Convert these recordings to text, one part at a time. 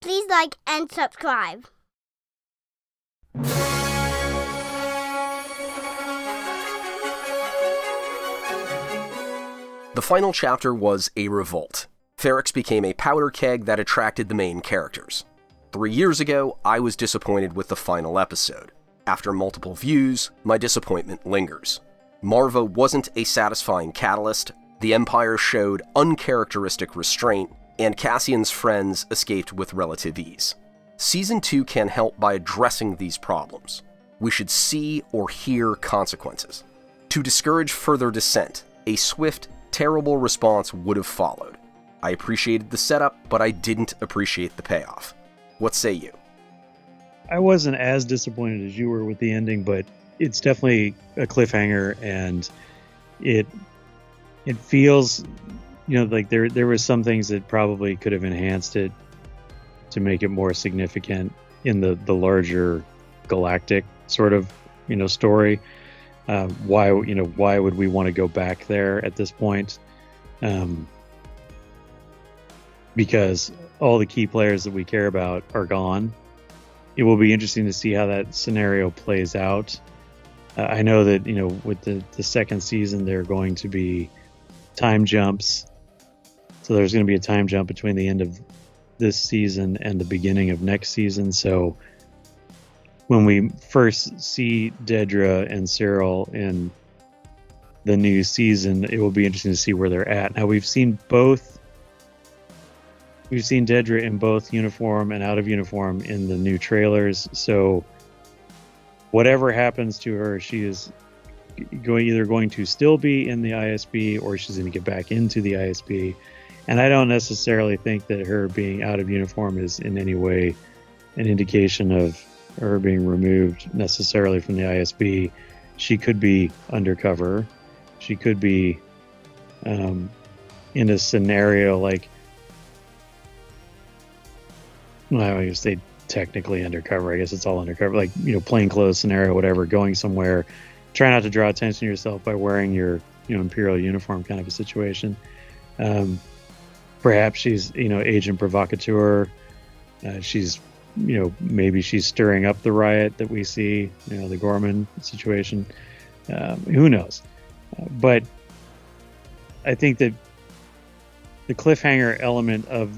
please like and subscribe. The final chapter was a revolt. Ferrix became a powder keg that attracted the main characters. 3 years ago, I was disappointed with the final episode. After multiple views, my disappointment lingers. Marva wasn't a satisfying catalyst, the Empire showed uncharacteristic restraint, and Cassian's friends escaped with relative ease. Season 2 can help by addressing these problems. We should see or hear consequences. To discourage further dissent, a swift, terrible response would have followed. I appreciated the setup, but I didn't appreciate the payoff. What say you? I wasn't as disappointed as you were with the ending, but it's definitely a cliffhanger, and it feels, like there were some things that probably could have enhanced it to make it more significant in the larger galactic sort of story. Why would we want to go back there at this point? Because all the key players that we care about are gone. It will be interesting to see how that scenario plays out. I know that with the second season there are going to be time jumps. So there's going to be a time jump between the end of this season and the beginning of next season. So when we first see Dedra and Cyril in the new season, it will be interesting to see where they're at. Now we've seen Dedra in both uniform and out of uniform in the new trailers. So whatever happens to her, she is either going to still be in the ISB or she's going to get back into the ISB. And I don't necessarily think that her being out of uniform is in any way an indication of her being removed necessarily from the ISB. She could be undercover. She could be in a scenario like, well, I guess they technically undercover. I guess it's all undercover, like plainclothes scenario, whatever. Going somewhere, try not to draw attention to yourself by wearing your Imperial uniform, kind of a situation. Perhaps she's agent provocateur. She's maybe she's stirring up the riot that we see, the Gorman situation. Who knows? But I think that the cliffhanger element of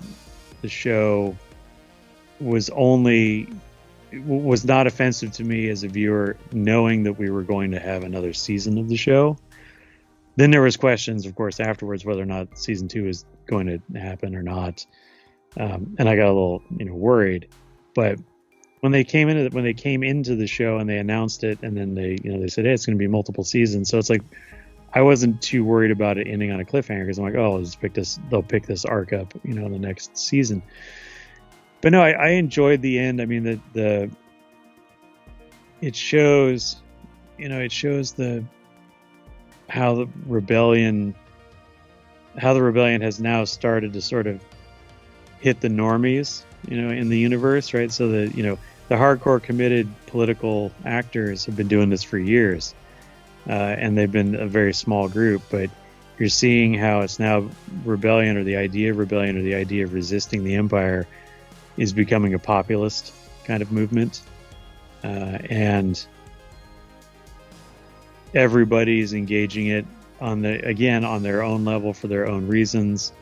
the show was not offensive to me as a viewer, knowing that we were going to have another season of the show. Then there was questions, of course, afterwards whether or not season 2 is going to happen or not, and I got a little worried. But when they came into the show and they announced it, and then they said, hey, it's going to be multiple seasons, so it's like I wasn't too worried about it ending on a cliffhanger, because I'm like, oh, they'll pick this arc up in the next season. But no, I enjoyed the end. I mean, it shows how the rebellion has now started to sort of hit the normies, in the universe, right? So that, the hardcore committed political actors have been doing this for years, and they've been a very small group, but you're seeing how it's now rebellion, or the idea of resisting the Empire is becoming a populist kind of movement, and everybody's engaging it on their own level for their own reasons.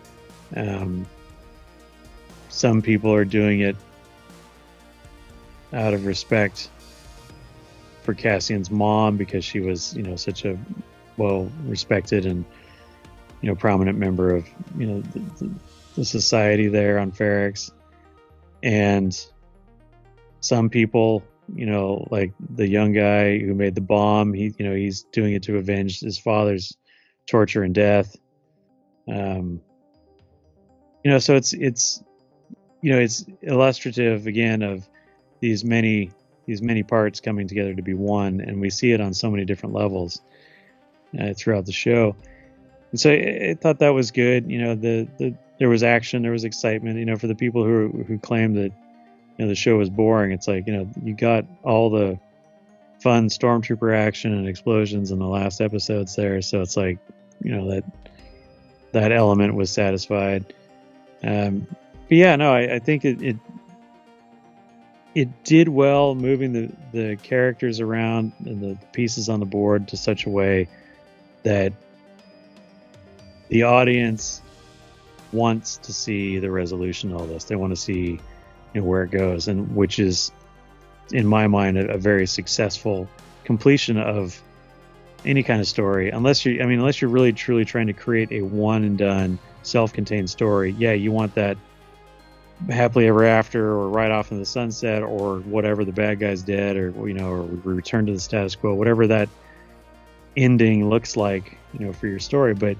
Some people are doing it out of respect for Cassian's mom, because she was such a well respected and prominent member of the society there on Ferrix. And some people, like the young guy who made the bomb, he's doing it to avenge his father's torture and death. So it's illustrative again of these many parts coming together to be one, and we see it on so many different levels throughout the show. And so I thought that was good. There was action, there was excitement. For the people who claim that the show was boring, it's like you got all the fun stormtrooper action and explosions in the last episodes there, so it's like that element was satisfied. But yeah, no, I think it it did well moving the characters around and the pieces on the board to such a way that the audience wants to see the resolution of all this. They want to see, where it goes, and which is, in my mind, a very successful completion of any kind of story. Unless you're really truly trying to create a one and done self-contained story. Yeah, you want that happily ever after, or right off in the sunset, or whatever, the bad guy's dead, or or we return to the status quo, whatever that ending looks like, for your story. But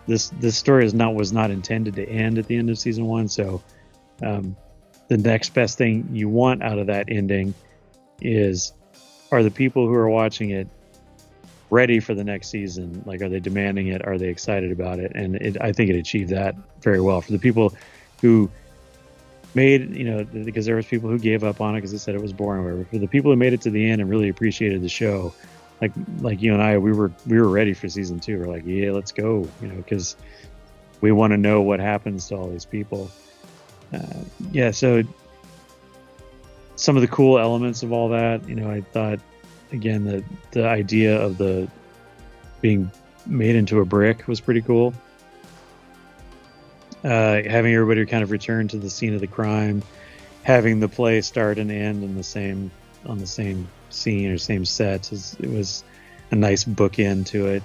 this story was not intended to end at the end of season 1. So the next best thing you want out of that ending are the people who are watching it ready for the next season? Like, are they demanding it? Are they excited about it? And I think it achieved that very well. For the people who made, because there was people who gave up on it because they said it was boring or whatever. For the people who made it to the end and really appreciated the show, like you and I, we were ready for season 2. We're like, yeah, let's go, because we want to know what happens to all these people. So some of the cool elements of all that, I thought, again, the idea of the being made into a brick was pretty cool. Having everybody kind of return to the scene of the crime, having the play start and end on the same scene or same set, it was a nice bookend to it.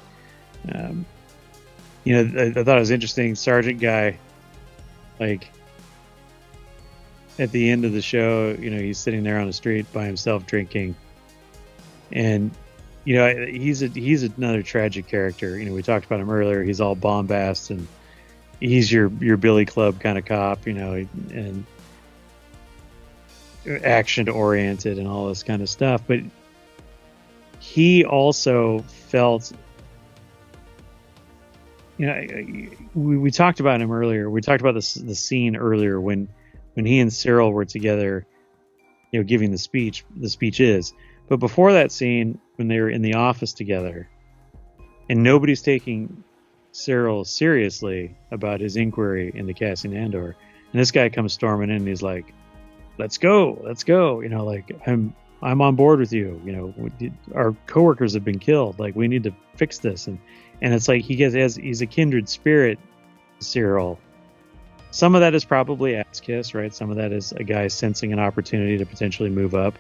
I thought it was interesting. Sergeant guy, like, at the end of the show, he's sitting there on the street by himself drinking, and he's another tragic character. We talked about him earlier. He's all bombast, and he's your Billy Club kind of cop, and action oriented and all this kind of stuff. But he also felt, we talked about him earlier. We talked about the scene earlier when he and Cyril were together, giving the speech. The speech is, but before that scene, when they were in the office together, and nobody's taking Cyril seriously about his inquiry into Cassian Andor, and this guy comes storming in and he's like, let's go, like, I'm on board with you, our coworkers have been killed, like, we need to fix this. And it's like he's a kindred spirit, Cyril. Some of that is probably ass kiss, right? Some of that is a guy sensing an opportunity to potentially move up,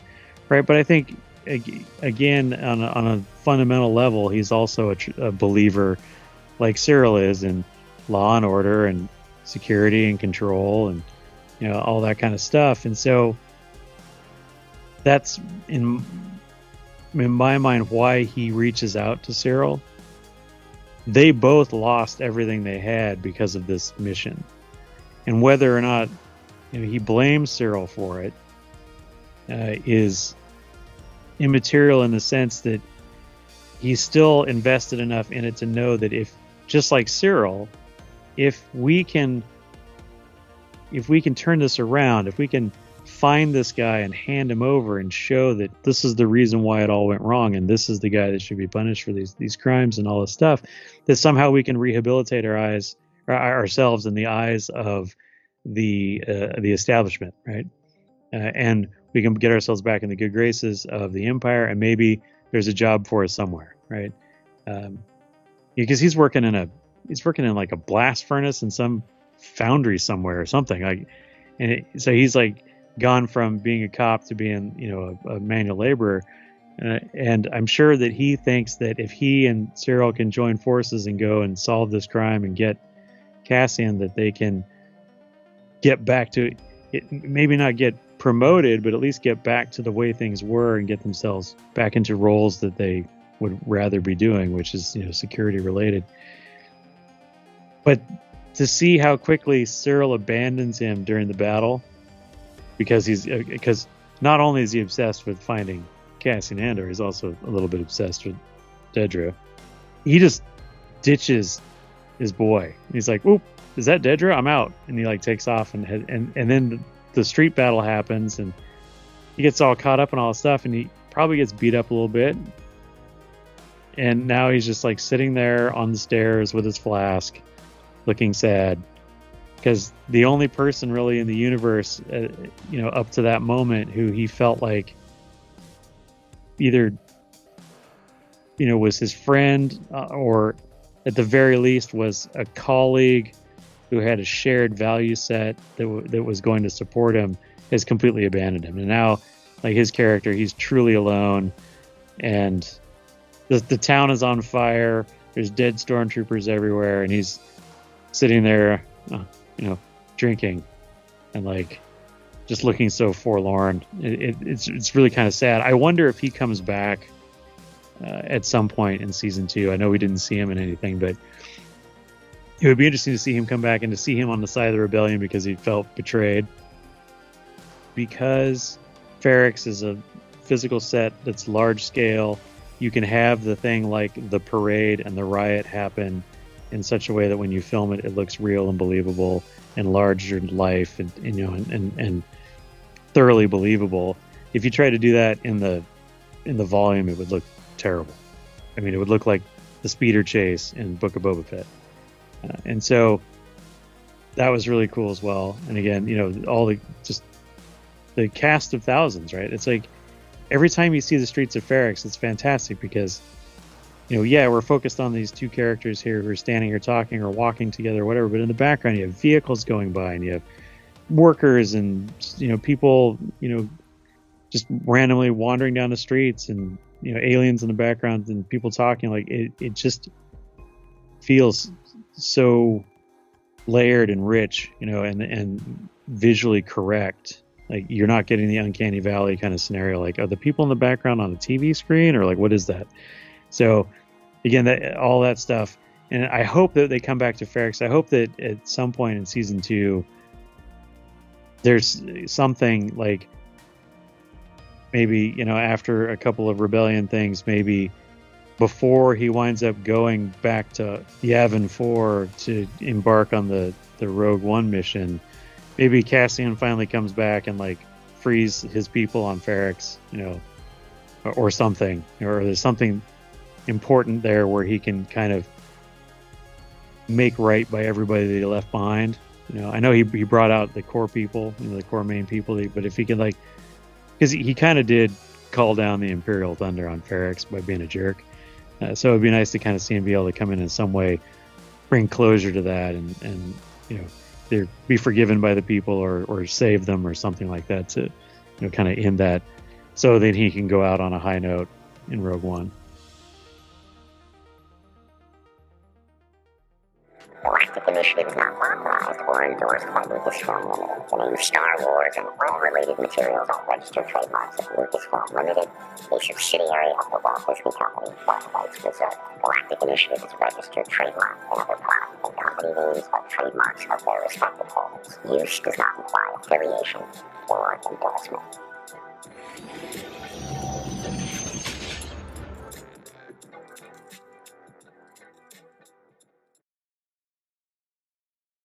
right? But I think, again, on a fundamental level, he's also a believer, like Cyril is, in law and order and security and control and all that kind of stuff. And so that's in my mind why he reaches out to Cyril. They both lost everything they had because of this mission, and whether or not he blames Cyril for it is immaterial, in the sense that he's still invested enough in it to know that, if, just like Cyril, if we can turn this around, if we can find this guy and hand him over and show that this is the reason why it all went wrong, and this is the guy that should be punished for these crimes and all this stuff, that somehow we can rehabilitate ourselves in the eyes of the establishment, right? And we can get ourselves back in the good graces of the Empire, and maybe there's a job for us somewhere, right? Because he's working in like a blast furnace in some foundry somewhere or something, like, so he's like gone from being a cop to being a manual laborer, and I'm sure that he thinks that if he and Cyril can join forces and go and solve this crime and get Cassian, that they can get back to it, maybe not get promoted, but at least get back to the way things were and get themselves back into roles that they would rather be doing, which is security related. But to see how quickly Cyril abandons him during the battle, because not only is he obsessed with finding Cassian Andor, he's also a little bit obsessed with Dedra. He just ditches his boy. He's like, "Oop, is that Dedra? I'm out." And he like takes off, and then the street battle happens, and he gets all caught up in all this stuff, and he probably gets beat up a little bit. And now he's just like sitting there on the stairs with his flask, looking sad. because the only person really in the universe, up to that moment, who he felt like either, was his friend, or at the very least was a colleague who had a shared value set that was going to support him, has completely abandoned him. And now, like, his character, he's truly alone, and the town is on fire. There's dead stormtroopers everywhere, and he's sitting there, drinking, and like just looking so forlorn. It's really kind of sad. I wonder if he comes back at some point in season 2. I know we didn't see him in anything, but it would be interesting to see him come back and to see him on the side of the rebellion because he felt betrayed. Because Ferrix is a physical set that's large scale, you can have the thing like the parade and the riot happen in such a way that when you film it, it looks real and believable and larger than life, and thoroughly believable. If you try to do that in the volume, it would look terrible. I mean, it would look like the speeder chase in Book of Boba Fett. And so that was really cool as well. And again, all the cast of thousands, right? It's like every time you see the streets of Ferrix, it's fantastic because, we're focused on these two characters here who are standing here talking or walking together or whatever, but in the background you have vehicles going by and you have workers and, people, just randomly wandering down the streets, and, aliens in the background and people talking. Like it just feels so layered and rich, and visually correct. Like you're not getting the Uncanny Valley kind of scenario. Like, are the people in the background on a TV screen, or like what is that? So again, all that stuff, and I hope that they come back to Ferrix. I hope that at some point in season 2, there's something like maybe after a couple of rebellion things, maybe before he winds up going back to Yavin 4 to embark on the Rogue One mission. Maybe Cassian finally comes back and like frees his people on Ferrix, or something, or there's something important there where he can kind of make right by everybody that he left behind. I know he brought out the core people, the core main people, but if he could, like, because he kind of did call down the Imperial Thunder on Ferrix by being a jerk. So it'd be nice to kind of see him be able to come in some way, bring closure to that, and either be forgiven by the people or save them or something like that to, kind of end that, so that he can go out on a high note in Rogue One. Galactic Initiative is not authorized or endorsed by Lucasfilm Limited. The name Star Wars and all related materials are registered trademarks of Lucasfilm Limited, a subsidiary of the Walt Disney Company, all rights reserved. Galactic Initiative is a registered trademark, and other product and company names are trademarks of their respective holders. Use does not imply affiliation or endorsement.